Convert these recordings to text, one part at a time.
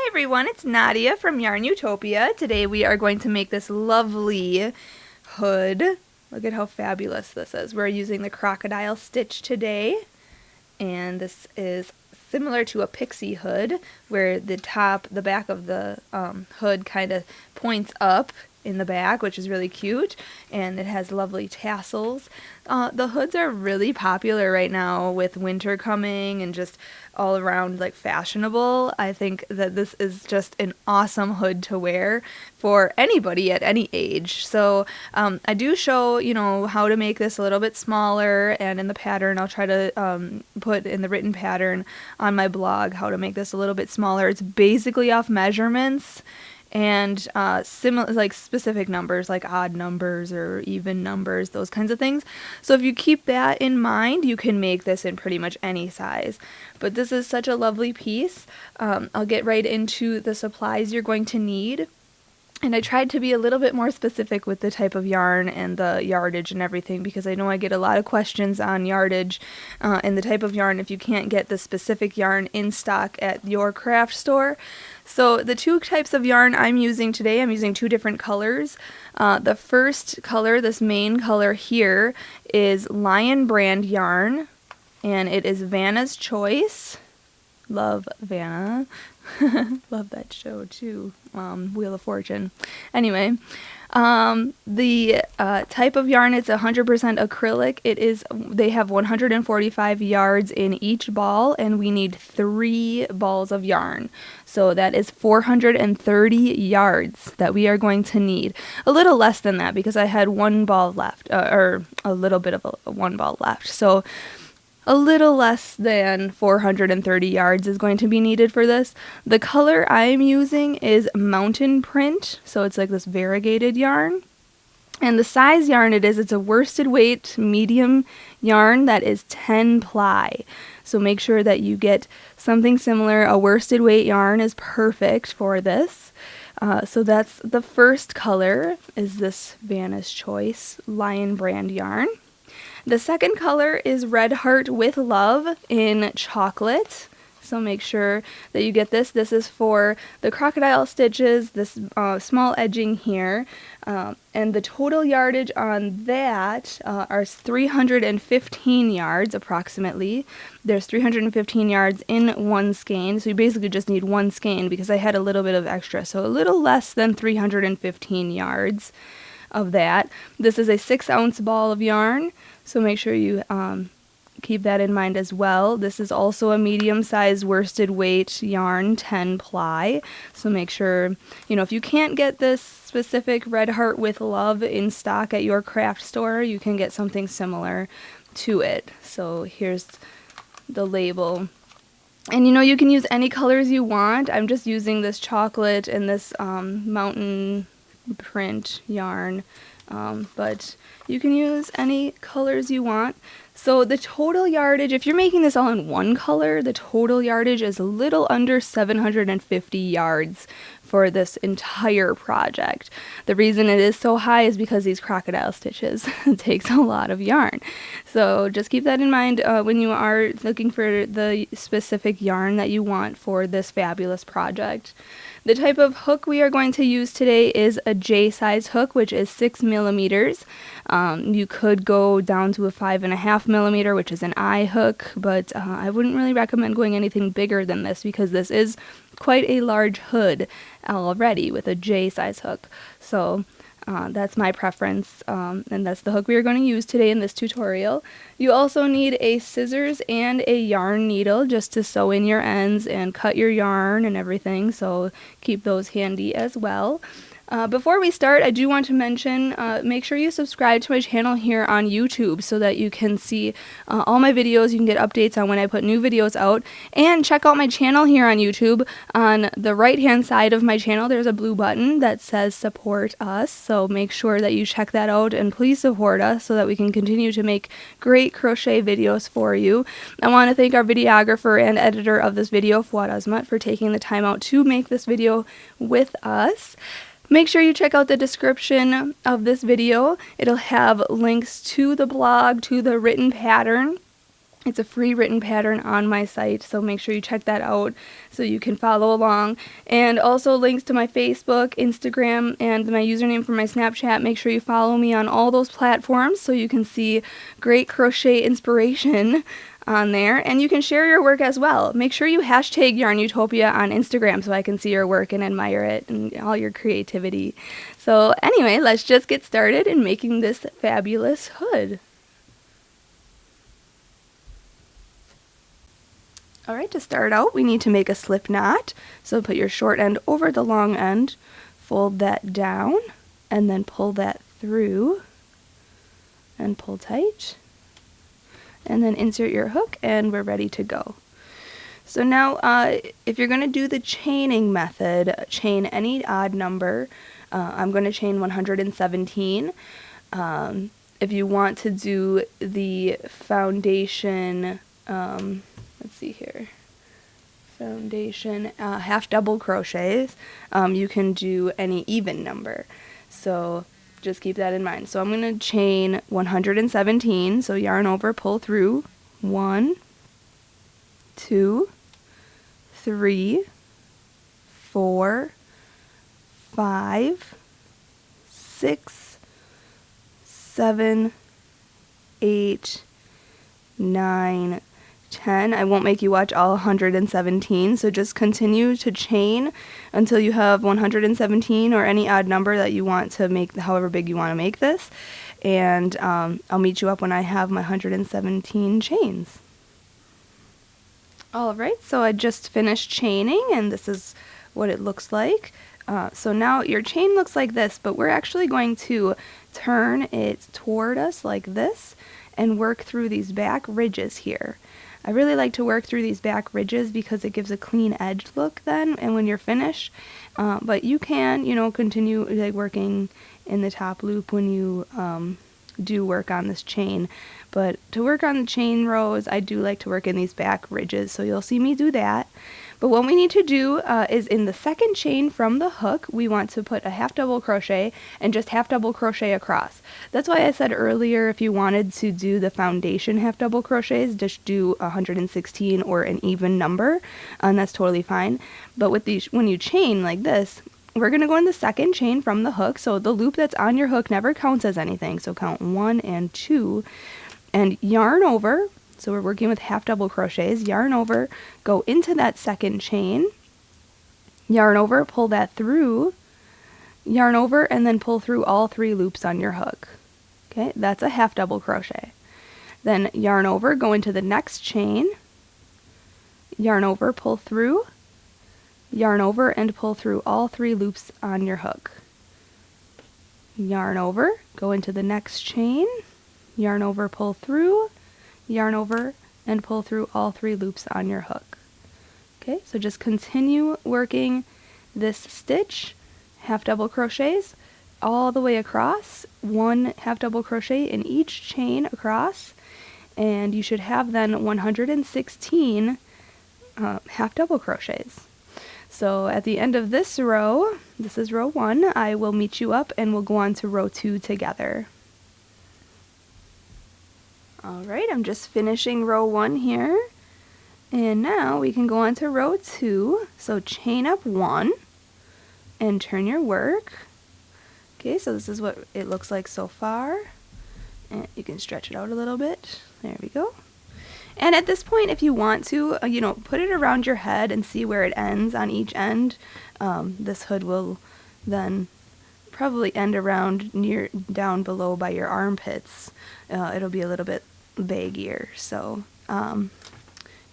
everyone, it's Nadia from YARNutopia. Today we are going to make this lovely hood. Look at how fabulous this is. We're using the crocodile stitch today, and this is similar to a pixie hood where the back of the hood kind of points up in the back, which is really cute, and it has lovely tassels. The hoods are really popular right now with winter coming and just all around like fashionable. I think that this is just an awesome hood to wear for anybody at any age. So I do show, how to make this a little bit smaller, and in the pattern I'll try to put in the written pattern on my blog how to make this a little bit smaller. It's basically off measurements and similar, like specific numbers like odd numbers or even numbers, those kinds of things. So if you keep that in mind, you can make this in pretty much any size. But this is such a lovely piece. I'll get right into the supplies you're going to need. And I tried to be a little bit more specific with the type of yarn and the yardage and everything, because I know I get a lot of questions on yardage and the type of yarn if you can't get the specific yarn in stock at your craft store. So the two types of yarn I'm using today, I'm using two different colors. The first color, this main color here, is Lion brand yarn, and it is Vanna's Choice. Love Vanna. Love that show too, Wheel of Fortune. Anyway, the type of yarn, it's 100% acrylic. They have 145 yards in each ball, and we need 3 balls of yarn. So that is 430 yards that we are going to need. A little less than that because I had 1 ball left, or a little bit of a 1 ball left. So a little less than 430 yards is going to be needed for this. The color I'm using is Mountain Print, so it's like this variegated yarn. And the size yarn it's a worsted weight medium yarn that is 10 ply. So make sure that you get something similar. A worsted weight yarn is perfect for this. So that's the first color, is this Vanna's Choice Lion brand yarn. The second color is Red Heart with Love in chocolate. So make sure that you get this. This is for the crocodile stitches, this small edging here. And the total yardage on that are 315 yards approximately. There's 315 yards in 1 skein. So you basically just need 1 skein because I had a little bit of extra. So a little less than 315 yards of that. This is a 6-ounce ball of yarn. So make sure you keep that in mind as well. This is also a medium-sized worsted weight yarn, 10 ply. So make sure, if you can't get this specific Red Heart with Love in stock at your craft store, you can get something similar to it. So here's the label. And you can use any colors you want. I'm just using this chocolate and this mountain print yarn. But you can use any colors you want. So the total yardage, if you're making this all in 1 color, the total yardage is a little under 750 yards for this entire project. The reason it is so high is because these crocodile stitches takes a lot of yarn. So just keep that in mind when you are looking for the specific yarn that you want for this fabulous project. The type of hook we are going to use today is a J-size hook, which is 6 millimeters. You could go down to a 5.5 millimeter, which is an eye hook, but I wouldn't really recommend going anything bigger than this because this is quite a large hood already with a J-size hook. So that's my preference, and that's the hook we are going to use today in this tutorial. You also need a scissors and a yarn needle just to sew in your ends and cut your yarn and everything, so keep those handy as well. Before we start, I do want to mention, make sure you subscribe to my channel here on YouTube so that you can see all my videos. You can get updates on when I put new videos out. And check out my channel here on YouTube. On the right-hand side of my channel, there's a blue button that says Support Us. So make sure that you check that out and please support us so that we can continue to make great crochet videos for you. I want to thank our videographer and editor of this video, Fuad Azmat, for taking the time out to make this video with us. Make sure you check out the description of this video. It'll have links to the blog, to the written pattern, It's a free written pattern on my site, so make sure you check that out so you can follow along. And also links to my Facebook, Instagram, and my username for my Snapchat. Make sure you follow me on all those platforms so you can see great crochet inspiration on there. And you can share your work as well. Make sure you hashtag YARNutopia on Instagram so I can see your work and admire it and all your creativity. So anyway, let's just get started in making this fabulous hood. Alright, to start out, we need to make a slip knot. So put your short end over the long end, fold that down, and then pull that through, and pull tight. And then insert your hook, and we're ready to go. So now, if you're going to do the chaining method, chain any odd number. I'm going to chain 117. If you want to do the foundation, let's see here, foundation half double crochets, you can do any even number, so just keep that in mind. So I'm going to chain 117, so yarn over, pull through 1, 2, 3, 4, 5, 6, 7, 8, 9, 10. I won't make you watch all 117, so just continue to chain until you have 117 or any odd number that you want to make, however big you want to make this, and I'll meet you up when I have my 117 chains. Alright, so I just finished chaining, and this is what it looks like. So now your chain looks like this, but we're actually going to turn it toward us like this and work through these back ridges here. I really like to work through these back ridges because it gives a clean edge look then, and when you're finished. But you can, continue like working in the top loop when you do work on this chain. But to work on the chain rows, I do like to work in these back ridges, so you'll see me do that. But what we need to do is in the second chain from the hook, we want to put a half double crochet and just half double crochet across. That's why I said earlier, if you wanted to do the foundation half double crochets, just do 116 or an even number, and that's totally fine. But with these, when you chain like this, we're going to go in the second chain from the hook, so the loop that's on your hook never counts as anything, so count 1 and 2, and yarn over. So we're working with half double crochets, yarn over, go into that second chain, yarn over, pull that through, yarn over, and then pull through all 3 loops on your hook. Okay, that's a half double crochet. Then yarn over, go into the next chain, yarn over, pull through, yarn over, and pull through all 3 loops on your hook. Yarn over, go into the next chain, yarn over, pull through, yarn over, and pull through all 3 loops on your hook. Okay, so just continue working this stitch, half double crochets, all the way across, 1 half double crochet in each chain across, and you should have then 116 half double crochets. So at the end of this row, this is row 1, I will meet you up and we'll go on to row 2 together. Alright, I'm just finishing row 1 here, and now we can go on to row 2. So chain up 1 and turn your work. Okay, so this is what it looks like so far, and you can stretch it out a little bit. There we go. And at this point, if you want to, put it around your head and see where it ends on each end. This hood will then probably end around near down below by your armpits. It'll be a little bit baggier, so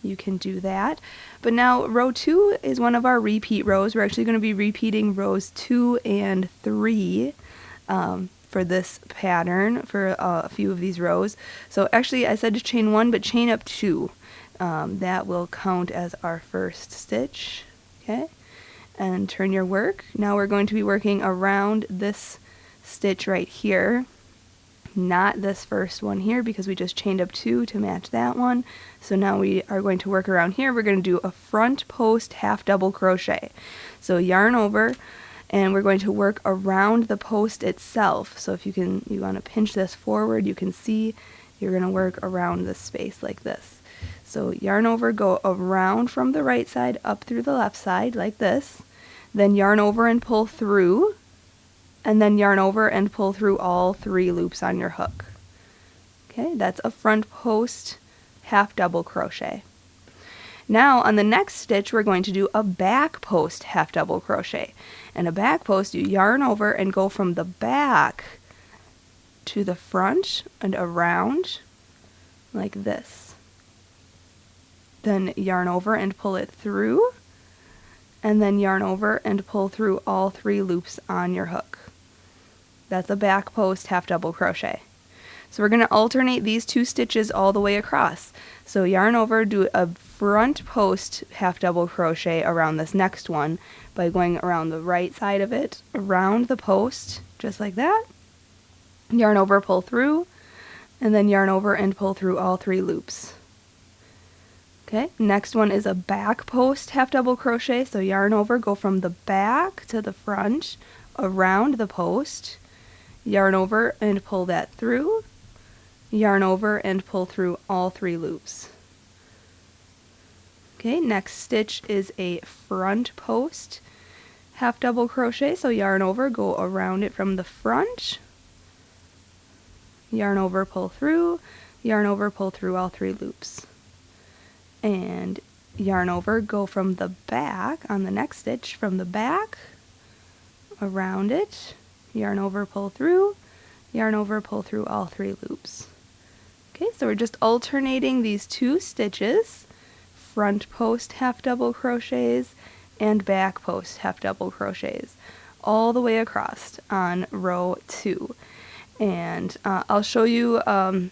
you can do that. But now row 2 is one of our repeat rows. We're actually going to be repeating rows 2 and 3 for this pattern for a few of these rows. So actually I said to chain 1, but chain up 2. That will count as our first stitch. Okay, and turn your work. Now we're going to be working around this stitch right here, not this first one here, because we just chained up 2 to match that one. So now we are going to work around here. We're going to do a front post half double crochet. So yarn over, and we're going to work around the post itself. So if you want to pinch this forward, you can see you're going to work around this space like this. So yarn over, go around from the right side up through the left side like this, then yarn over and pull through, and then yarn over and pull through all 3 loops on your hook. Okay, that's a front post half double crochet. Now on the next stitch we're going to do a back post half double crochet. And a back post, you yarn over and go from the back to the front and around like this. Then yarn over and pull it through, and then yarn over and pull through all 3 loops on your hook. That's a back post half double crochet. So we're going to alternate these 2 stitches all the way across. So yarn over, do a front post half double crochet around this next one by going around the right side of it, around the post, just like that. Yarn over, pull through, and then yarn over and pull through all 3 loops. Okay, next one is a back post half double crochet. So yarn over, go from the back to the front, around the post, yarn over and pull that through, yarn over and pull through all 3 loops. Okay, next stitch is a front post half double crochet. So yarn over, go around it from the front, yarn over, pull through, yarn over, pull through all 3 loops. And yarn over, go from the back on the next stitch, from the back, around it, yarn over, pull through, yarn over, pull through all 3 loops. Okay, so we're just alternating these 2 stitches, front post half double crochets and back post half double crochets, all the way across on row 2. And I'll show you, I'll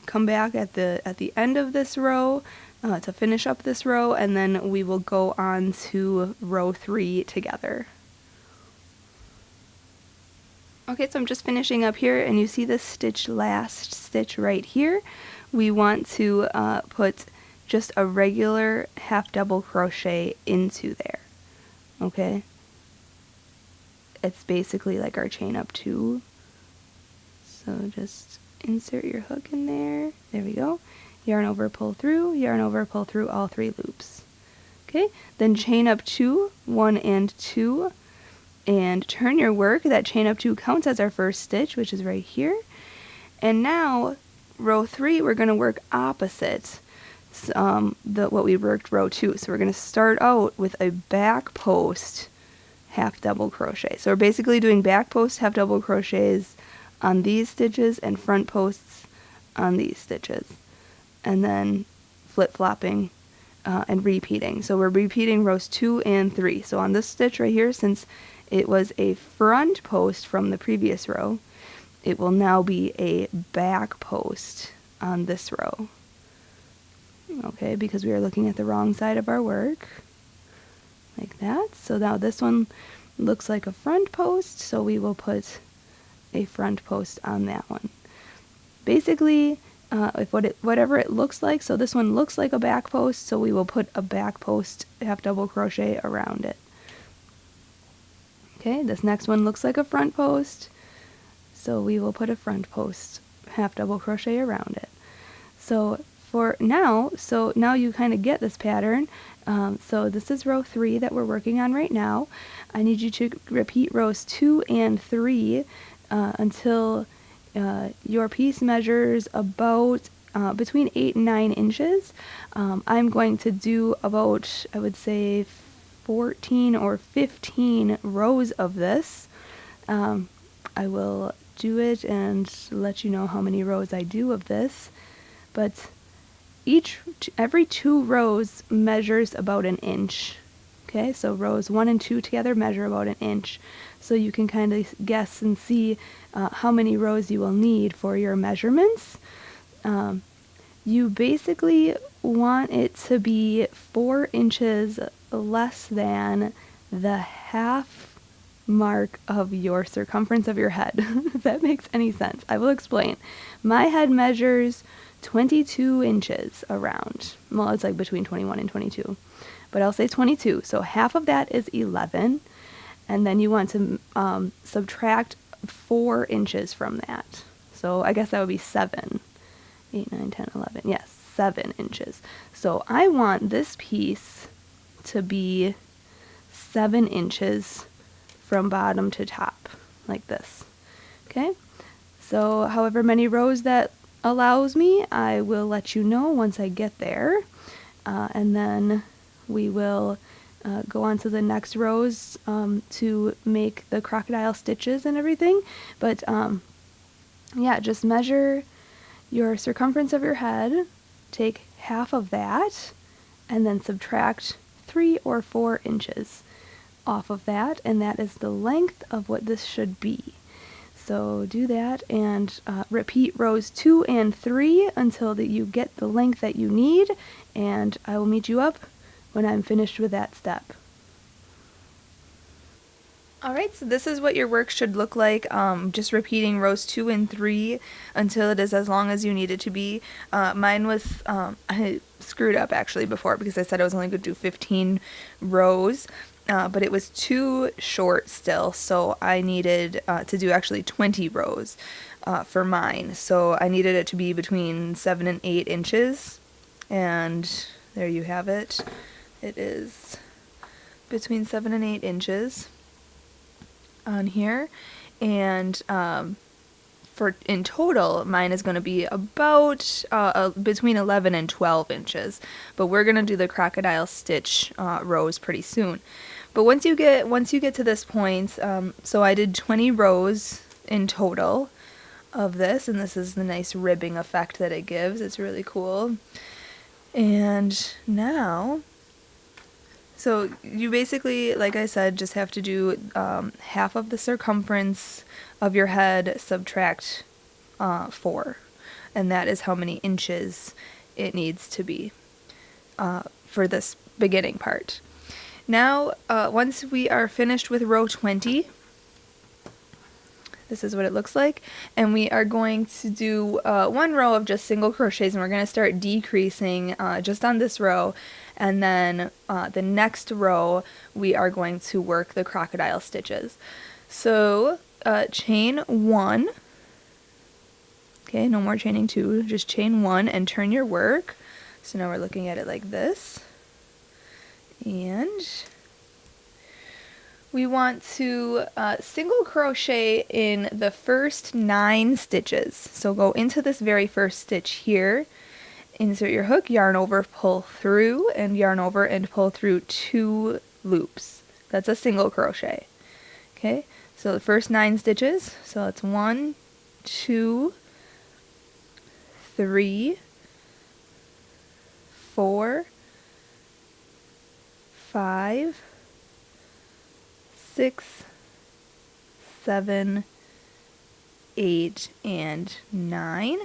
come back at the end of this row to finish up this row, and then we will go on to row 3 together. Okay, so I'm just finishing up here, and you see this stitch, last stitch right here. We want to put just a regular half double crochet into there. Okay, it's basically like our chain up 2. So just insert your hook in there. There we go. Yarn over, pull through, yarn over, pull through all 3 loops. Okay, then chain up 2, 1 and 2, and turn your work. That chain up 2 counts as our first stitch, which is right here. And now row 3, we're going to work opposite what we worked row 2. So we're going to start out with a back post half double crochet. So we're basically doing back post half double crochets on these stitches and front posts on these stitches, and then flip-flopping and repeating. So we're repeating rows 2 and 3. So on this stitch right here, since it was a front post from the previous row, it will now be a back post on this row. Okay, because we are looking at the wrong side of our work, like that. So now this one looks like a front post, so we will put a front post on that one. Basically, whatever it looks like, so this one looks like a back post, so we will put a back post half double crochet around it. Okay, this next one looks like a front post, so we will put a front post half double crochet around it. So now you kind of get this pattern. So this is row 3 that we're working on right now. I need you to repeat rows 2 and 3 until your piece measures about between 8 and 9 inches. I'm going to do about, I would say, 14 or 15 rows of this. I will do it and let you know how many rows I do of this, but every 2 rows measures about an inch. Okay, so rows 1 and 2 together measure about an inch. So you can kind of guess and see how many rows you will need for your measurements. You basically want it to be 4 inches less than the half mark of your circumference of your head, if that makes any sense. I will explain. My head measures 22 inches around. Well, it's like between 21 and 22, but I'll say 22. So half of that is 11, and then you want to subtract 4 inches from that. So I guess that would be 7, 8, 9, 10, 11. Yes, 7 inches. So I want this piece to be 7 inches from bottom to top, like this. Okay, so however many rows that allows me, I will let you know once I get there, and then we will go on to the next rows to make the crocodile stitches and everything. But yeah, just measure your circumference of your head, take half of that, and then subtract 3 or 4 inches off of that, and that is the length of what this should be. So do that and repeat rows 2 and 3 until that you get the length that you need, and I will meet you up when I'm finished with that step. Alright, so this is what your work should look like, just repeating rows 2 and 3 until it is as long as you need it to be. Mine was, I screwed up actually before because I said I was only going to do 15 rows, but it was too short still, so I needed to do actually 20 rows for mine. So I needed it to be between 7 and 8 inches, and there you have it. It is between 7 and 8 inches on here, and for in total mine is going to be about between 11 and 12 inches, but we're going to do the crocodile stitch rows pretty soon. But once you get to this point, so I did 20 rows in total of this, and this is the nice ribbing effect that it gives. It's really cool. And now, so you basically, like I said, just have to do half of the circumference of your head, subtract 4. And that is how many inches it needs to be for this beginning part. Now, once we are finished with row 20, this is what it looks like, and we are going to do 1 row of just single crochets, and we're going to start decreasing just on this row, and then the next row we are going to work the crocodile stitches. So chain 1, okay, no more chaining 2, just chain 1 and turn your work. So now we're looking at it like this, and we want to single crochet in the first 9 stitches. So go into this very first stitch here, insert your hook, yarn over, pull through, and yarn over and pull through 2 loops. That's a single crochet. Okay, so the first 9 stitches, so it's 1, 2, 3, 4, 5, 6, 7, 8, and 9.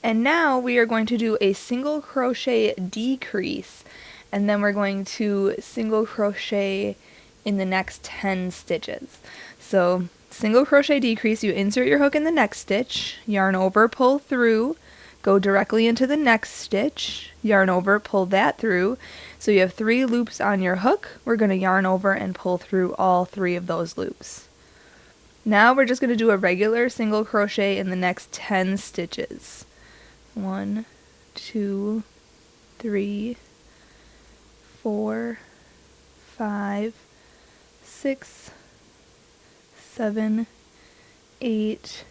And now we are going to do a single crochet decrease, and then we're going to single crochet in the next 10 stitches. So single crochet decrease, you insert your hook in the next stitch, yarn over, pull through, go directly into the next stitch, yarn over, pull that through. So you have 3 loops on your hook. We're going to yarn over and pull through all 3 of those loops. Now we're just going to do a regular single crochet in the next 10 stitches. 1, 2, 3, 4, 5, 6, 7, 8,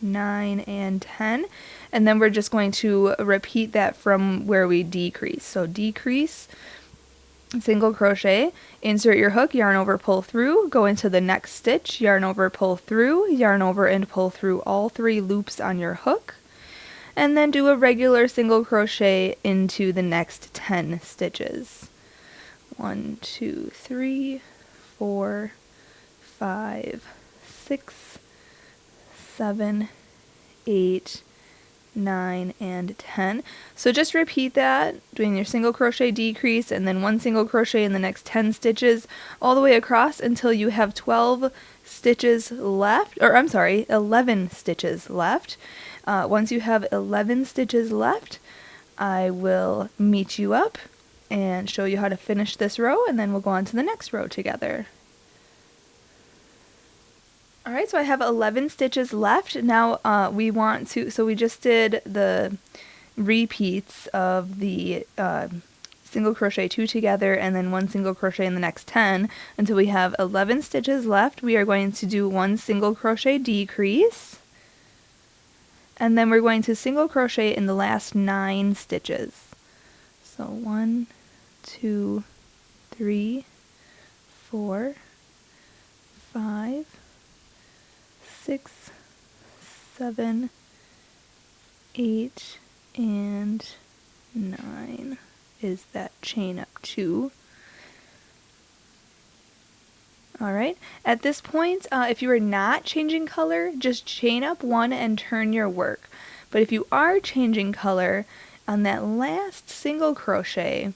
9, and 10. And then we're just going to repeat that from where we decrease. So decrease, single crochet, insert your hook, yarn over, pull through, go into the next stitch, yarn over, pull through, yarn over and pull through all 3 loops on your hook, and then do a regular single crochet into the next 10 stitches. 1, 2, 3, 4, 5, 6, 7, 8, 9, and 10. So just repeat that, doing your single crochet decrease and then 1 single crochet in the next 10 stitches all the way across until you have 12 stitches left, or I'm sorry, 11 stitches left. Once you have 11 stitches left, I will meet you up and show you how to finish this row, and then we'll go on to the next row together. Alright, so I have 11 stitches left. Now we want to, so we just did the repeats of the single crochet 2 together and then 1 single crochet in the next 10 until we have 11 stitches left. We are going to do 1 single crochet decrease, and then we're going to single crochet in the last 9 stitches. So 1, 2, 3, 4, 5, 6, 7, 8, and 9 is that chain up 2. Alright, at this point, if you are not changing color, just chain up 1 and turn your work. But if you are changing color, on that last single crochet,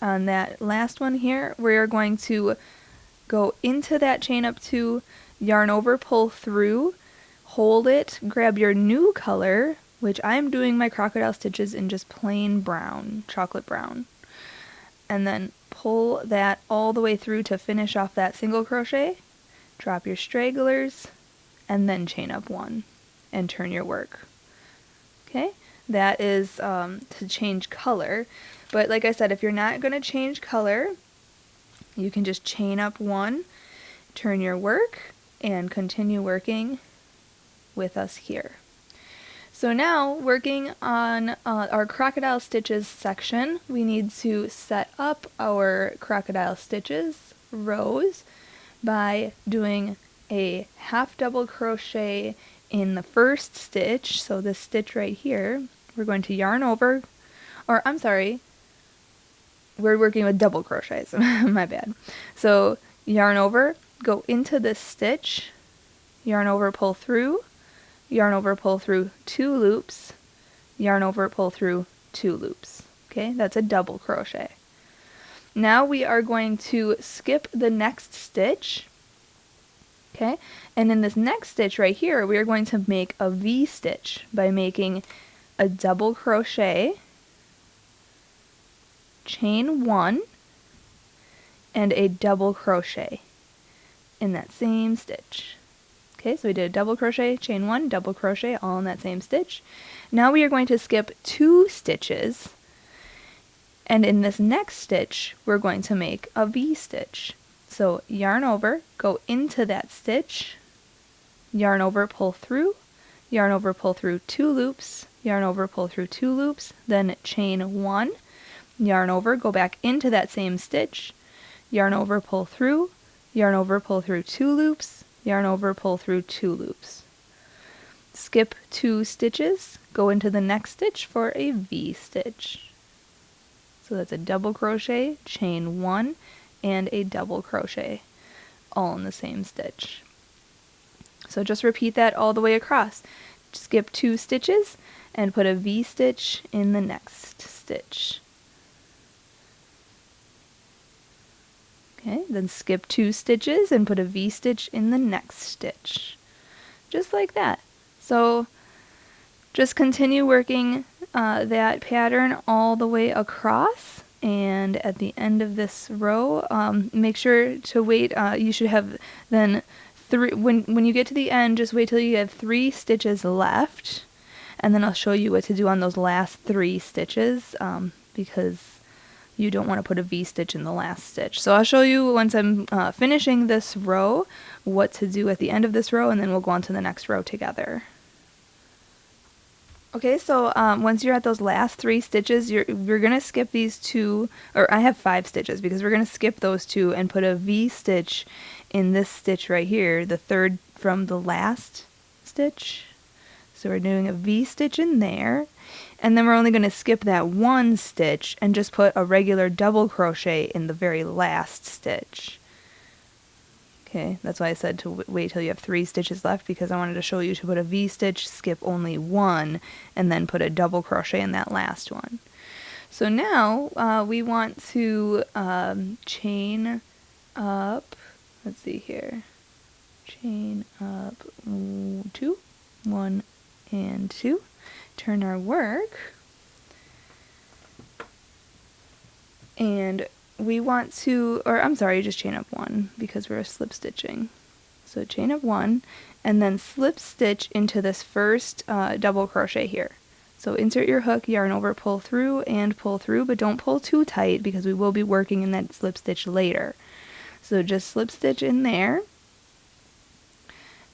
on that last one here, we're going to go into that chain up 2, yarn over, pull through, hold it, grab your new color, which I'm doing my crocodile stitches in just plain brown, chocolate brown, and then pull that all the way through to finish off that single crochet, drop your stragglers, and then chain up 1 and turn your work. Okay, that is to change color, but like I said, if you're not going to change color, you can just chain up 1, turn your work, and continue working with us here. So now, working on our crocodile stitches section, we need to set up our crocodile stitches rows by doing a half double crochet in the first stitch. So this stitch right here, we're going to yarn over, or I'm sorry, we're working with double crochets, my bad. So yarn over, go into this stitch, yarn over, pull through, yarn over, pull through 2 loops, yarn over, pull through 2 loops. Okay, that's a double crochet. Now we are going to skip the next stitch. Okay, and in this next stitch right here, we are going to make a V stitch by making a double crochet, chain 1, and a double crochet in that same stitch. Okay, so we did a double crochet, chain 1, double crochet, all in that same stitch. Now we are going to skip 2 stitches, and in this next stitch, we're going to make a V stitch. So yarn over, go into that stitch, yarn over, pull through, yarn over, pull through 2 loops, yarn over, pull through 2 loops, then chain 1, yarn over, go back into that same stitch, yarn over, pull through, yarn over, pull through 2 loops, yarn over, pull through 2 loops. Skip 2 stitches, go into the next stitch for a V stitch. So that's a double crochet, chain 1, and a double crochet, all in the same stitch. So just repeat that all the way across. Skip 2 stitches and put a V stitch in the next stitch. Okay, then skip 2 stitches and put a V stitch in the next stitch. Just like that. So just continue working that pattern all the way across, and at the end of this row, make sure to wait. You should have then 3, when you get to the end, just wait till you have 3 stitches left, and then I'll show you what to do on those last 3 stitches, because you don't want to put a V stitch in the last stitch. So I'll show you once I'm finishing this row what to do at the end of this row, and then we'll go on to the next row together. Okay, so once you're at those last 3 stitches, you're going to skip these 2, or I have 5 stitches because we're going to skip those 2 and put a V stitch in this stitch right here, the third from the last stitch. So we're doing a V stitch in there, and then we're only going to skip that 1 stitch and just put a regular double crochet in the very last stitch. Okay, that's why I said to wait till you have 3 stitches left, because I wanted to show you to put a V stitch, skip only 1, and then put a double crochet in that last one. So now we want to chain up, let's see here, chain up 2, 1 and 2, turn our work, and we want to, or I'm sorry, just chain up 1 because we're slip stitching. So chain up 1 and then slip stitch into this first double crochet here. So insert your hook, yarn over, pull through, and pull through, but don't pull too tight because we will be working in that slip stitch later. So just slip stitch in there.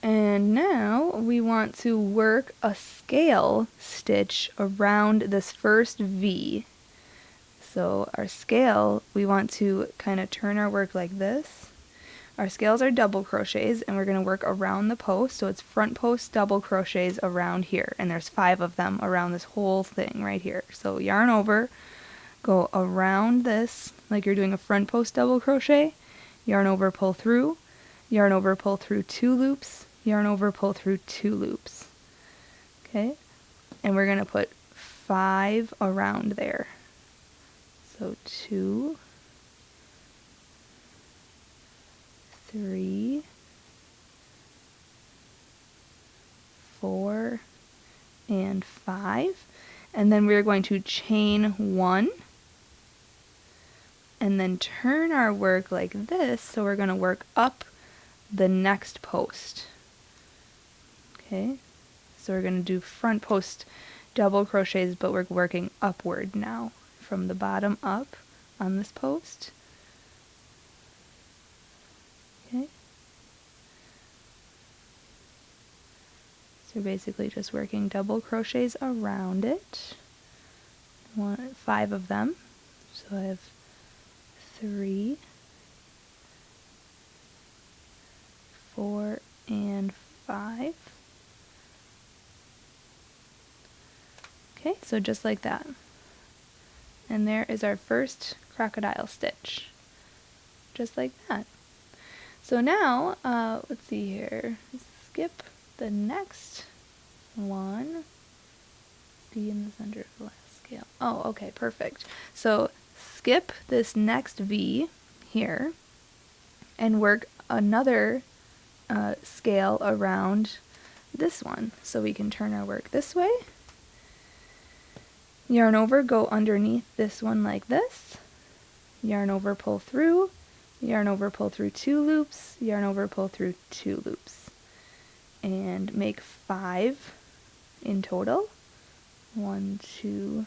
And now we want to work a scale stitch around this first V. So our scale, we want to kind of turn our work like this. Our scales are double crochets, and we're going to work around the post. So it's front post double crochets around here, and there's 5 of them around this whole thing right here. So yarn over, go around this like you're doing a front post double crochet, yarn over, pull through, yarn over, pull through 2 loops, yarn over, pull through 2 loops. Okay, and we're going to put 5 around there. So 2, 3, 4, and 5. And then we're going to chain 1 and then turn our work like this. So we're going to work up the next post. Okay, so we're going to do front post double crochets, but we're working upward now from the bottom up on this post. Okay, so basically just working double crochets around it. 5 of them. So I have 3, 4, and 5. Okay, so just like that. And there is our first crocodile stitch. Just like that. So now, let's see here. Skip the next one. Be in the center of the last scale. Oh, okay, perfect. So skip this next V here and work another scale around this one. So we can turn our work this way. Yarn over, go underneath this one like this. Yarn over, pull through. Yarn over, pull through 2 loops. Yarn over, pull through 2 loops. And make 5 in total. 1, 2,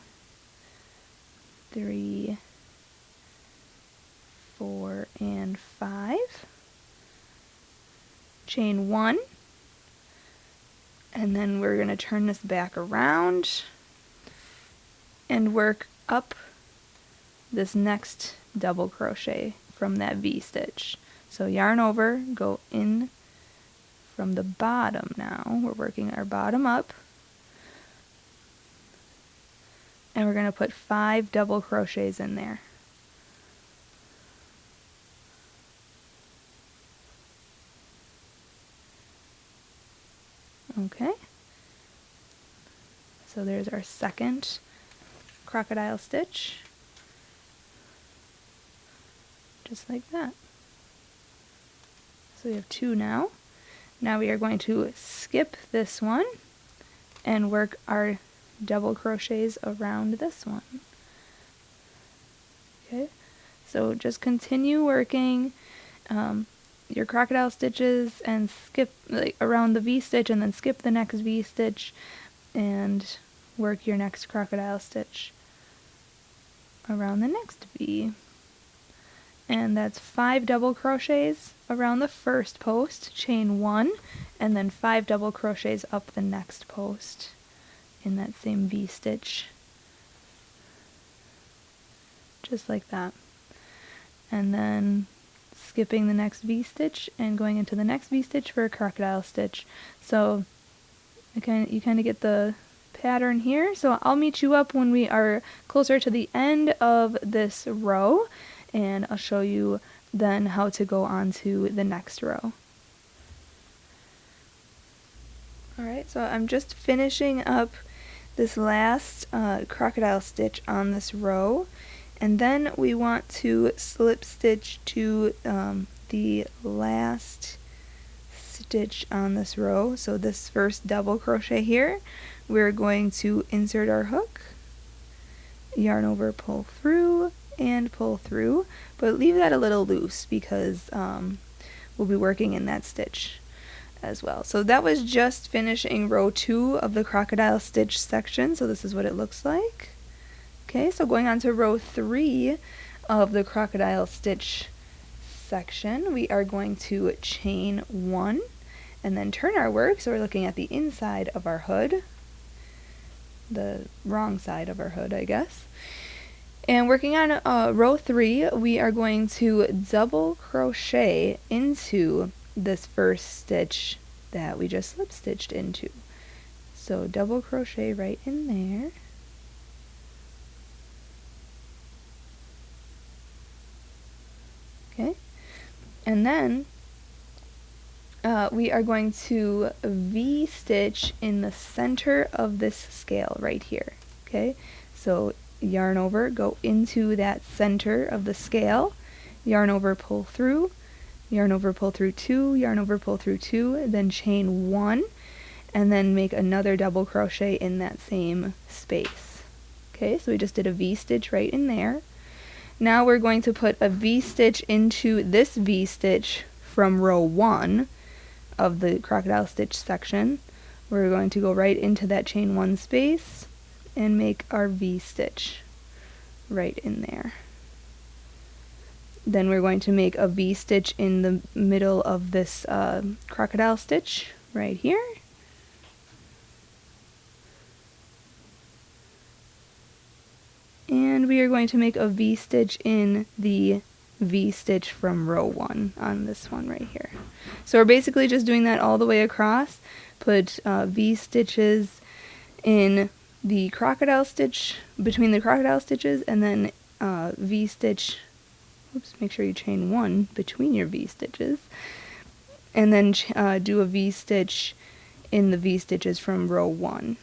3, 4, and 5. Chain 1. And then we're going to turn this back around and work up this next double crochet from that V stitch. So yarn over, go in from the bottom now. We're working our bottom up. And we're going to put 5 double crochets in there. Okay. So there's our second crocodile stitch. Just like that. So we have 2 now. Now we are going to skip this one and work our double crochets around this one. Okay, so just continue working your crocodile stitches and skip around the V stitch and then skip the next V stitch and work your next crocodile stitch around the next V. And that's 5 double crochets around the first post, chain 1, and then 5 double crochets up the next post in that same V stitch. Just like that. And then skipping the next V stitch and going into the next V stitch for a crocodile stitch. So you kind of get the pattern here. So I'll meet you up when we are closer to the end of this row, and I'll show you then how to go on to the next row. Alright, so I'm just finishing up this last crocodile stitch on this row, and then we want to slip stitch to the last stitch on this row. So this first double crochet here, we're going to insert our hook, yarn over, pull through, and pull through, but leave that a little loose because we'll be working in that stitch. as well. So that was just finishing row 2 of the crocodile stitch section, so this is what it looks like. Okay, so going on to row 3 of the crocodile stitch section, we are going to chain 1 and then turn our work, so we're looking at the inside of our hood, the wrong side of our hood, I guess. And working on row 3, we are going to double crochet into this first stitch that we just slip stitched into. So double crochet right in there. Okay, and then we are going to V-stitch in the center of this scale right here. Okay, so yarn over, go into that center of the scale, yarn over, pull through, yarn over, pull through 2, yarn over, pull through 2, then chain 1, and then make another double crochet in that same space. Okay, so we just did a V-stitch right in there. Now we're going to put a V-stitch into this V-stitch from row 1 of the crocodile stitch section. We're going to go right into that chain 1 space and make our V-stitch right in there. Then we're going to make a V-stitch in the middle of this crocodile stitch right here. And we are going to make a V-stitch in the V-stitch from row 1 on this one right here. So we're basically just doing that all the way across. Put V-stitches in the crocodile stitch, between the crocodile stitches, and then V-stitch, oops, make sure you chain 1 between your V-stitches, and then do a V-stitch in the V-stitches from row 1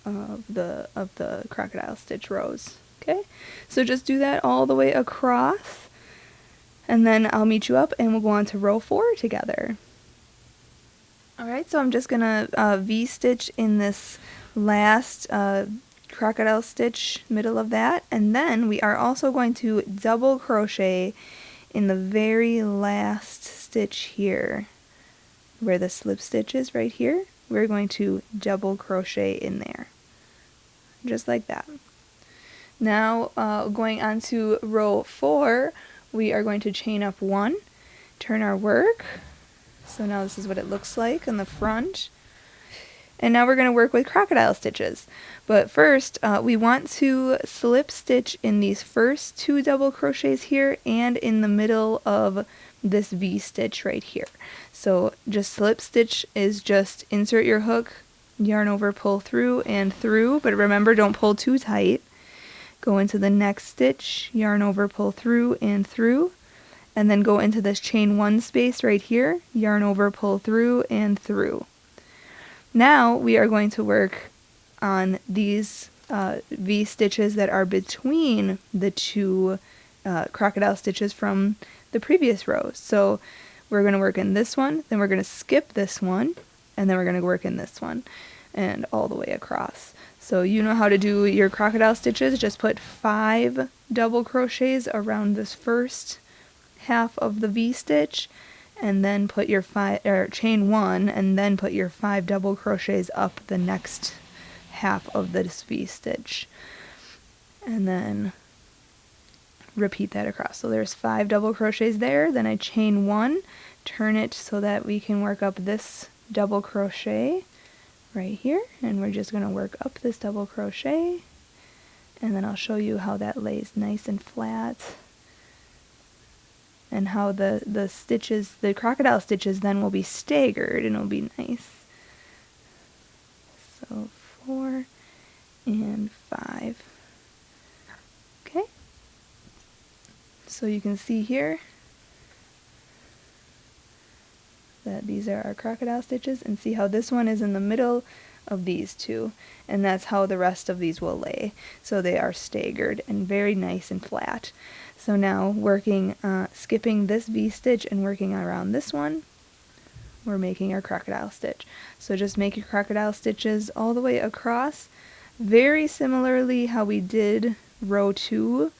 of the crocodile stitch rows. Okay, so just do that all the way across, and then I'll meet you up and we'll go on to row 4 together. Alright, so I'm just gonna V-stitch in this last crocodile stitch, middle of that, and then we are also going to double crochet in the very last stitch here, where the slip stitch is right here. We're going to double crochet in there, just like that. Now going on to row 4, we are going to chain up 1, turn our work. So now this is what it looks like in the front. And now we're going to work with crocodile stitches. But first, we want to slip stitch in these first 2 double crochets here and in the middle of this V-stitch right here. So just slip stitch is just insert your hook, yarn over, pull through and through, but remember, don't pull too tight. Go into the next stitch, yarn over, pull through and through, and then go into this chain 1 space right here, yarn over, pull through and through. Now we are going to work on these V stitches that are between the 2 crocodile stitches from the previous rows. So we're going to work in this one, then we're going to skip this one, and then we're going to work in this one, and all the way across. So you know how to do your crocodile stitches. Just put 5 double crochets around this first half of the V-stitch, and then put your chain 1, and then put your 5 double crochets up the next half of this V-stitch, and then repeat that across. So there's 5 double crochets there, then I chain 1, turn it so that we can work up this double crochet right here, and we're just going to work up this double crochet, and then I'll show you how that lays nice and flat, and how the stitches, the crocodile stitches, then will be staggered and it'll be nice. So 4 and 5. Okay, so you can see here that these are our crocodile stitches, and see how this one is in the middle of these 2, and that's how the rest of these will lay. So they are staggered and very nice and flat. So now working, skipping this V-stitch and working around this one, we're making our crocodile stitch. So just make your crocodile stitches all the way across, very similarly how we did row 2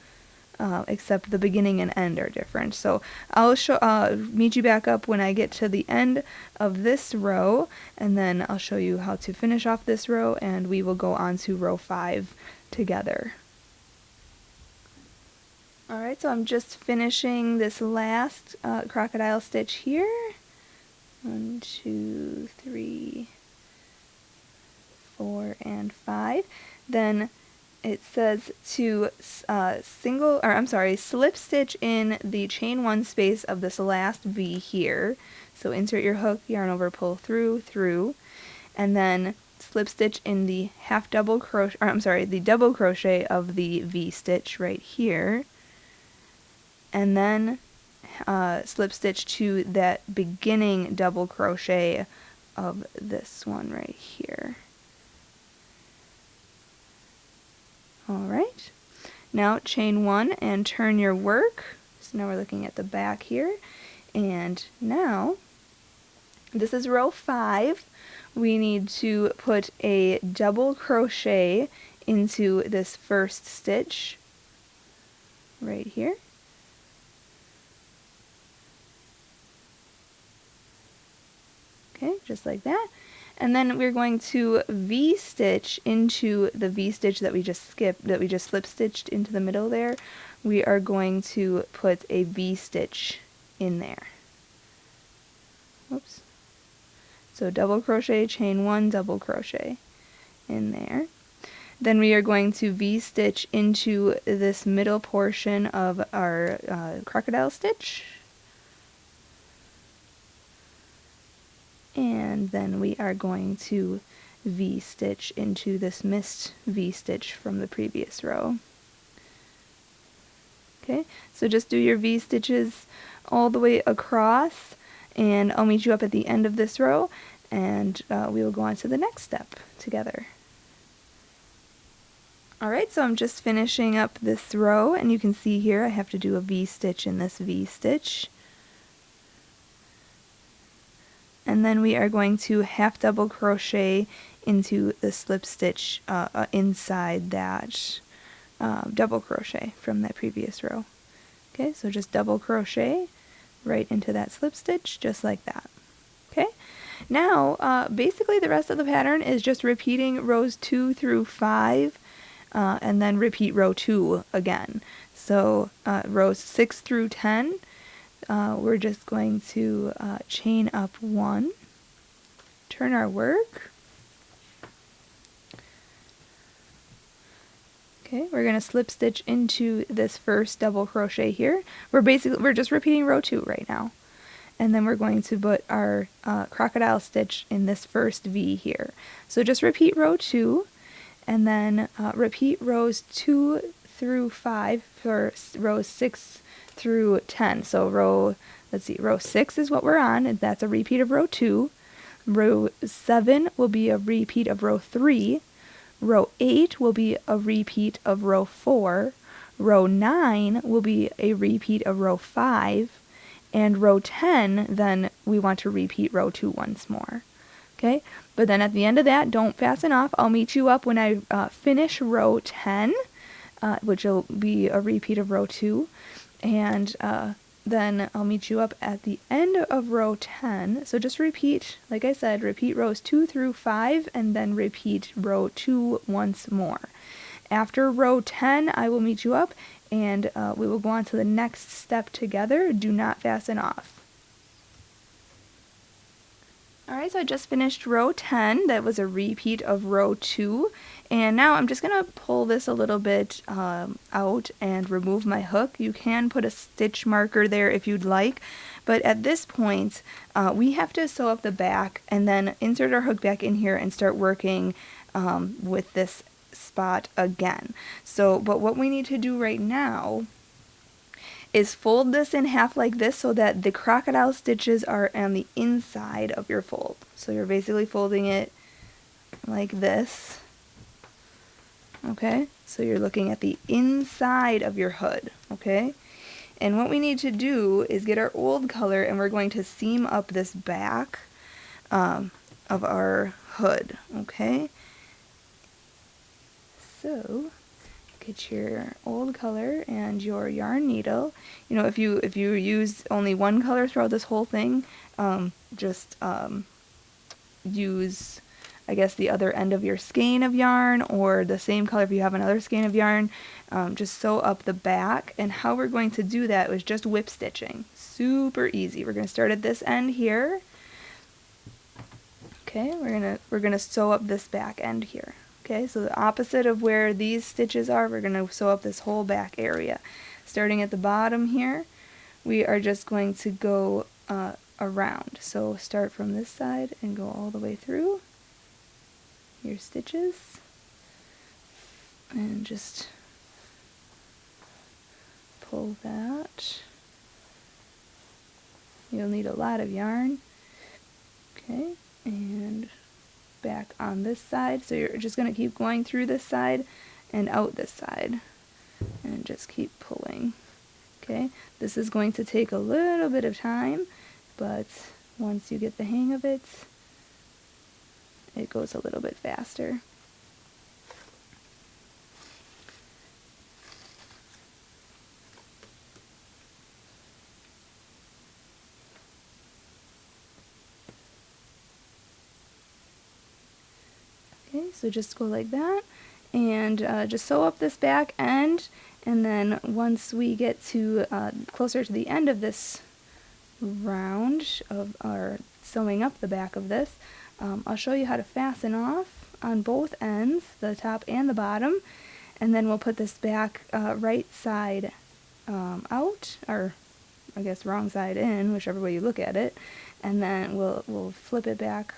except the beginning and end are different. So I'll meet you back up when I get to the end of this row, and then I'll show you how to finish off this row, and we will go on to row 5 together. Alright, so I'm just finishing this last crocodile stitch here. 1, 2, 3, 4, and 5. Then it says to slip stitch in the chain 1 space of this last V here. So insert your hook, yarn over, pull through, and then slip stitch in the double crochet of the V stitch right here, and then slip stitch to that beginning double crochet of this one right here. Alright, now chain 1 and turn your work. So now we're looking at the back here, and now this is row 5. We need to put a double crochet into this first stitch right here. Okay, just like that. And then we're going to V-stitch into the V-stitch that we just slip stitched into the middle there. We are going to put a V-stitch in there. Oops. So double crochet, chain 1, double crochet in there. Then we are going to V-stitch into this middle portion of our crocodile stitch. And then we are going to V-stitch into this missed V-stitch from the previous row. Okay, so just do your V-stitches all the way across, and I'll meet you up at the end of this row, and we will go on to the next step together. Alright, so I'm just finishing up this row, and you can see here I have to do a V-stitch in this V-stitch. And then we are going to half double crochet into the slip stitch inside that double crochet from that previous row. Okay, so just double crochet right into that slip stitch, just like that. Okay, now basically the rest of the pattern is just repeating rows 2 through 5 and then repeat row 2 again. So rows 6 through 10, we're just going to chain up 1, turn our work. Okay, we're going to slip stitch into this first double crochet here. We're just repeating row 2 right now. And then we're going to put our crocodile stitch in this first V here. So just repeat row 2, and then repeat rows 2 through 5 for rows 6 through 10. So row 6 is what we're on, and that's a repeat of row 2. Row 7 will be a repeat of row 3. Row 8 will be a repeat of row 4. Row 9 will be a repeat of row 5. And row 10, then we want to repeat row 2 once more. Okay, but then at the end of that, don't fasten off. I'll meet you up when I finish row 10, which will be a repeat of row 2. And then I'll meet you up at the end of row 10. So just repeat, like I said, repeat rows 2 through 5 and then repeat row 2 once more. After row 10, I will meet you up and we will go on to the next step together. Do not fasten off. Alright, so I just finished row 10. That was a repeat of row 2. And now I'm just going to pull this a little bit out and remove my hook. You can put a stitch marker there if you'd like, but at this point we have to sew up the back and then insert our hook back in here and start working with this spot again. So, but what we need to do right now is fold this in half like this so that the crocodile stitches are on the inside of your fold. So you're basically folding it like this. Okay, so you're looking at the inside of your hood, okay? And what we need to do is get our old color and we're going to seam up this back of our hood, okay? So, get your old color and your yarn needle. You know, if you use only one color throughout this whole thing, just use, I guess, the other end of your skein of yarn, or the same color if you have another skein of yarn. Just sew up the back, and how we're going to do that was just whip stitching. Super easy. We're going to start at this end here. Okay, we're gonna sew up this back end here. Okay, so the opposite of where these stitches are, we're gonna sew up this whole back area. Starting at the bottom here, we are just going to go around. So start from this side and go all the way through your stitches, and just pull that. You'll need a lot of yarn. Okay, and back on this side. So you're just going to keep going through this side and out this side, and just keep pulling. Okay, this is going to take a little bit of time, but once you get the hang of it, it goes a little bit faster. Okay, so just go like that, and just sew up this back end, and then once we get to closer to the end of this round of our sewing up the back of this, I'll show you how to fasten off on both ends, the top and the bottom, and then we'll put this back right side out, or I guess wrong side in, whichever way you look at it, and then we'll flip it back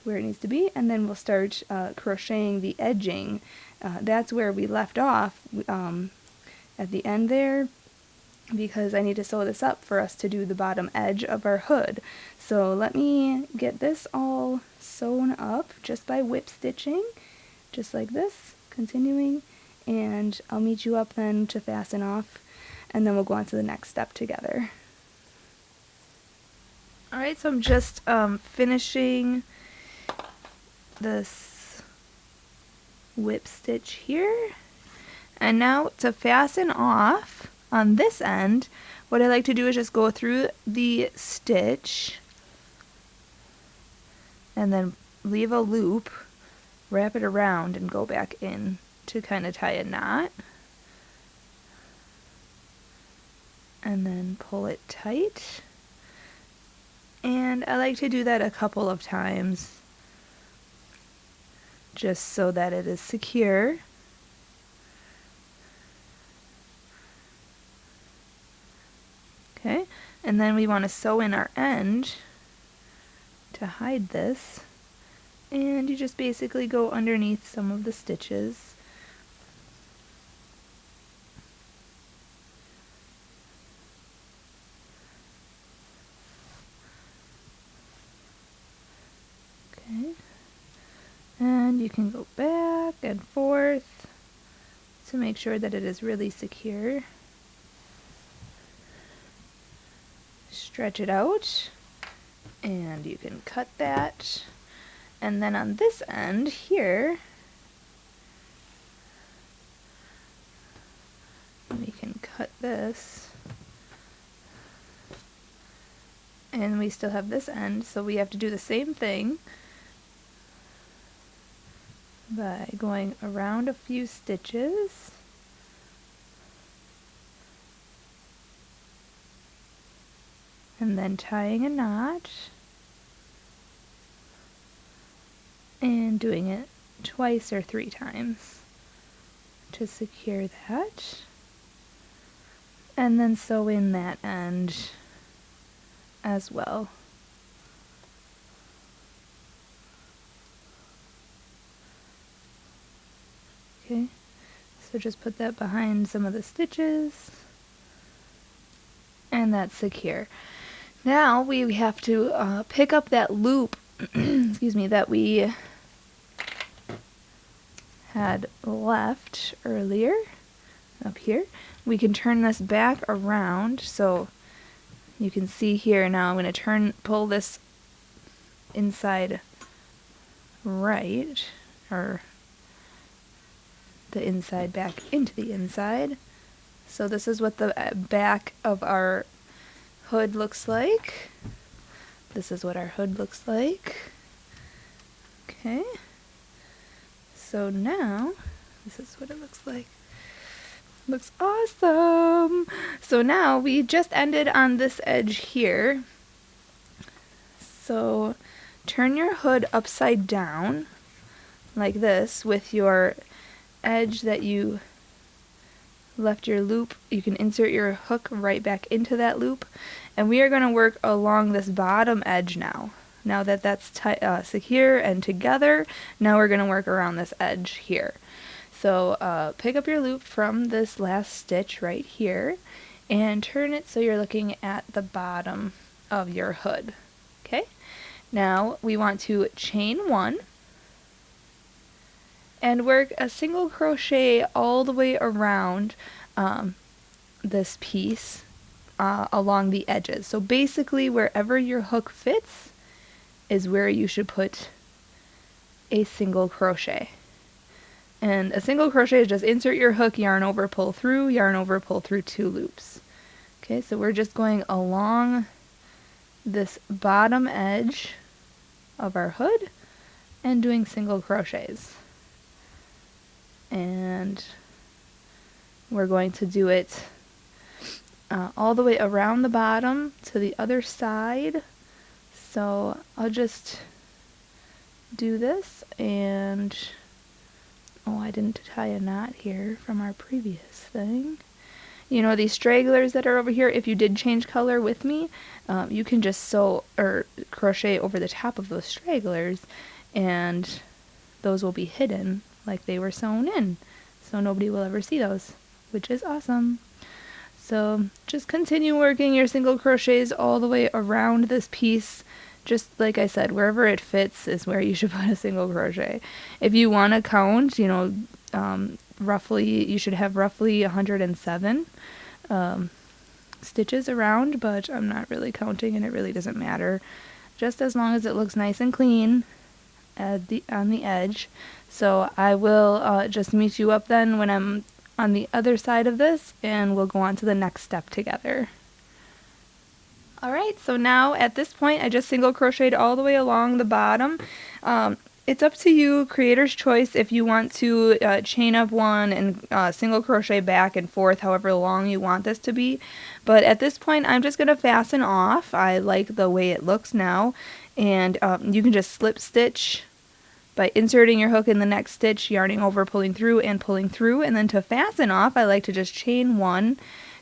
where it needs to be, and then we'll start crocheting the edging. That's where we left off at the end there, because I need to sew this up for us to do the bottom edge of our hood. So let me get this all sewn up just by whip stitching, just like this, continuing, and I'll meet you up then to fasten off, and then we'll go on to the next step together. Alright, so I'm just finishing this whip stitch here, and now to fasten off on this end, what I like to do is just go through the stitch and then leave a loop, wrap it around, and go back in to kind of tie a knot, and then pull it tight. And I like to do that a couple of times, just so that it is secure. Okay, and then we want to sew in our end to hide this, and you just basically go underneath some of the stitches. Okay, and you can go back and forth to make sure that it is really secure. Stretch it out, and you can cut that, and then on this end here we can cut this, and we still have this end, so we have to do the same thing by going around a few stitches, and then tying a knot, and doing it twice or 3 times to secure that, and then sew in that end as well. Okay, so just put that behind some of the stitches, and that's secure. Now we have to pick up that loop excuse me, that we had left earlier up here. We can turn this back around, so you can see here now I'm going to pull this inside right, or the inside back into the inside. So this is what the back of our hood looks like. This is what our hood looks like. Okay. So now, this is what it looks like. Looks awesome! So now we just ended on this edge here. So turn your hood upside down like this with your edge that you left your loop. You can insert your hook right back into that loop, and we are going to work along this bottom edge now. Now that that's secure and together, now we're going to work around this edge here. So pick up your loop from this last stitch right here and turn it so you're looking at the bottom of your hood. Okay, now we want to chain 1 and work a single crochet all the way around this piece along the edges. So basically wherever your hook fits is where you should put a single crochet. And a single crochet is just insert your hook, yarn over, pull through, yarn over, pull through 2 loops. Okay, so we're just going along this bottom edge of our hood and doing single crochets. And we're going to do it all the way around the bottom to the other side. So I'll just do this, and oh, I didn't tie a knot here from our previous thing. You know, these stragglers that are over here, if you did change color with me, you can just sew or crochet over the top of those stragglers, and those will be hidden like they were sewn in, so nobody will ever see those, which is awesome. So just continue working your single crochets all the way around this piece. Just like I said, wherever it fits is where you should put a single crochet. If you want to count, you know, roughly, you should have roughly 107 stitches around, but I'm not really counting and it really doesn't matter. Just as long as it looks nice and clean on the edge. So I will just meet you up then when I'm on the other side of this, and we'll go on to the next step together. Alright, so now at this point I just single crocheted all the way along the bottom. It's up to you, creator's choice, if you want to chain up 1 and single crochet back and forth however long you want this to be. But at this point I'm just going to fasten off. I like the way it looks now, and you can just slip stitch by inserting your hook in the next stitch, yarning over, pulling through, and pulling through. And then to fasten off, I like to just chain 1,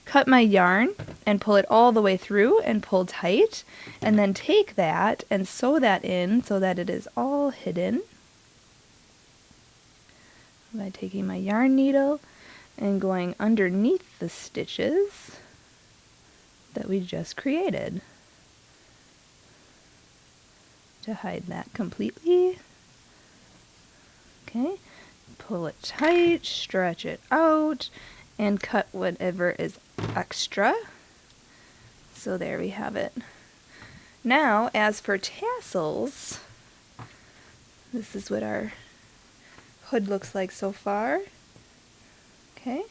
cut my yarn, and pull it all the way through and pull tight, and then take that and sew that in so that it is all hidden by taking my yarn needle and going underneath the stitches that we just created to hide that completely. Okay, pull it tight, stretch it out, and cut whatever is extra. So there we have it. Now, as for tassels, this is what our hood looks like so far. Okay,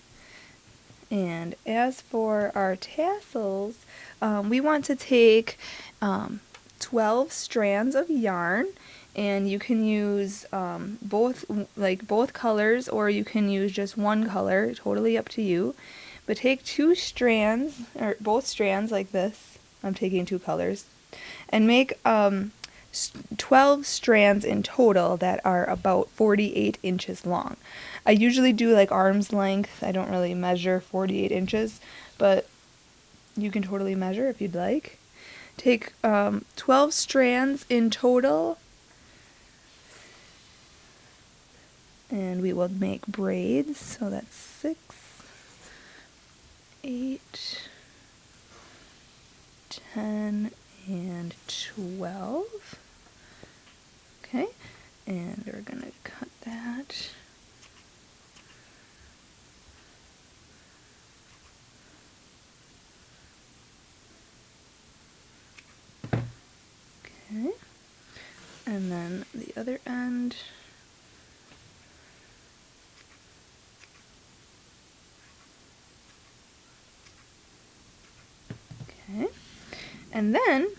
and as for our tassels, we want to take 12 strands of yarn, and you can use both colors, or you can use just one color, totally up to you. But take 2 strands, or both strands like this, I'm taking 2 colors, and make 12 strands in total that are about 48 inches long. I usually do like arm's length. I don't really measure 48 inches, but you can totally measure if you'd like. Take 12 strands in total, and we will make braids. So that's 6, 8, 10, and 12. Okay, and we're going to cut that. Okay, and then the other end. Okay. And then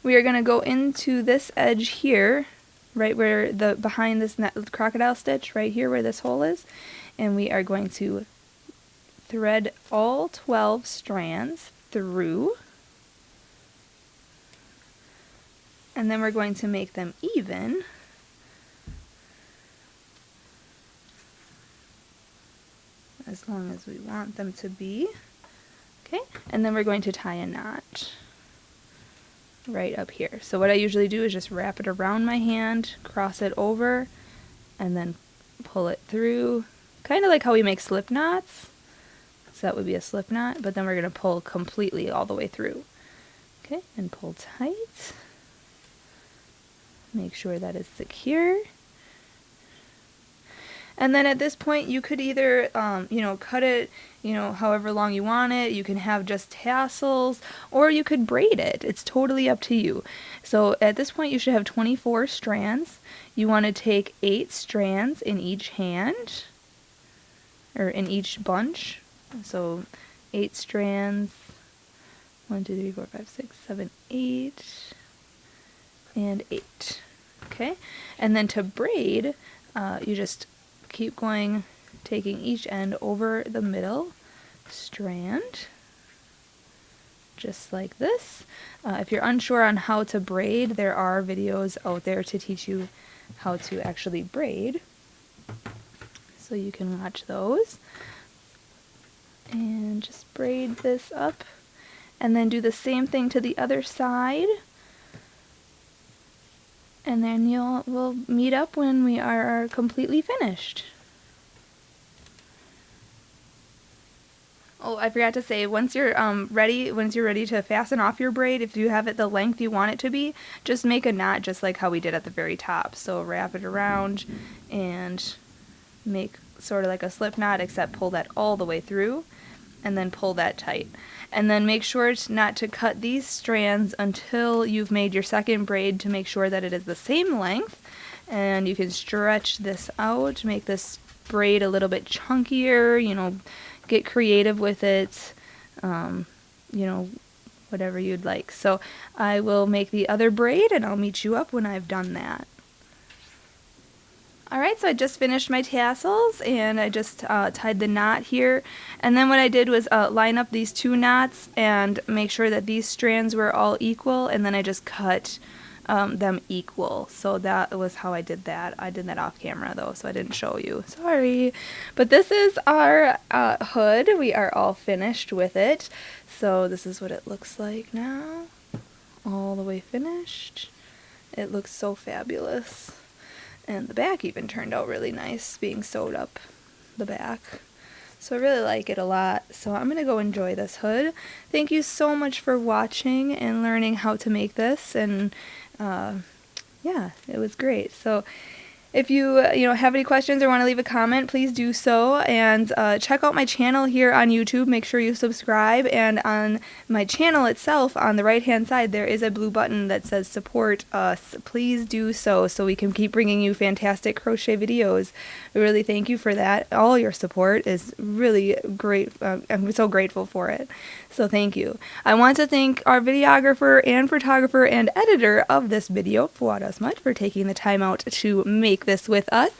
we are going to go into this edge here, right where behind this crocodile stitch, right here where this hole is, and we are going to thread all 12 strands through, and then we're going to make them even. As long as we want them to be. Okay, and then we're going to tie a knot right up here. So what I usually do is just wrap it around my hand, cross it over, and then pull it through, kind of like how we make slip knots. So that would be a slip knot, but then we're going to pull completely all the way through. Okay, and pull tight. Make sure that is secure. And then at this point you could either, cut it, however long you want it. You can have just tassels, or you could braid it. It's totally up to you. So at this point you should have 24 strands. You want to take 8 strands in each hand, or in each bunch. So 8 strands, 1, 2, 3, 4, 5, 6, 7, 8, and 8. Okay, and then to braid, you just keep going, taking each end over the middle strand, just like this. If you're unsure on how to braid, there are videos out there to teach you how to actually braid, so you can watch those. And just braid this up, and then do the same thing to the other side. And then we'll meet up when we are completely finished. Oh, I forgot to say, once you're ready to fasten off your braid, if you have it the length you want it to be, just make a knot just like how we did at the very top. So wrap it around and make sort of like a slip knot, except pull that all the way through, and then pull that tight. And then make sure not to cut these strands until you've made your second braid, to make sure that it is the same length. And you can stretch this out, make this braid a little bit chunkier, get creative with it, whatever you'd like. So I will make the other braid, and I'll meet you up when I've done that. Alright, so I just finished my tassels, and I just tied the knot here, and then what I did was line up these 2 knots and make sure that these strands were all equal, and then I just cut them equal. So that was how I did that. I did that off camera though, so I didn't show you. Sorry. But this is our hood. We are all finished with it. So this is what it looks like now. All the way finished. It looks so fabulous. And the back even turned out really nice, being sewed up the back. So I really like it a lot. So I'm going to go enjoy this hood. Thank you so much for watching and learning how to make this. And yeah, it was great. So if you have any questions or want to leave a comment, please do so. And check out my channel here on YouTube. Make sure you subscribe. And on my channel itself, on the right-hand side, there is a blue button that says support us. Please do so we can keep bringing you fantastic crochet videos. We really thank you for that. All your support is really great. I'm so grateful for it. So thank you. I want to thank our videographer and photographer and editor of this video, Fuad, Azmat, for taking the time out to make this with us.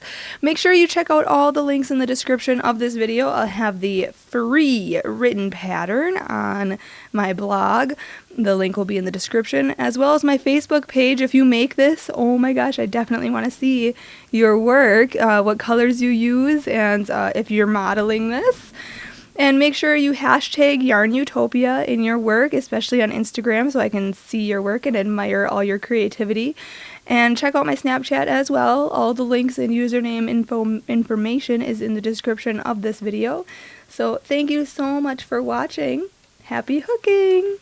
Make sure you check out all the links in the description of this video. I'll have the free written pattern on my blog. The link will be in the description, as well as my Facebook page. If you make this, oh my gosh, I definitely want to see your work, what colors you use, and if you're modeling this. And make sure you hashtag YARNutopia in your work, especially on Instagram, so I can see your work and admire all your creativity. And check out my Snapchat as well. All the links and username information is in the description of this video. So thank you so much for watching. Happy hooking!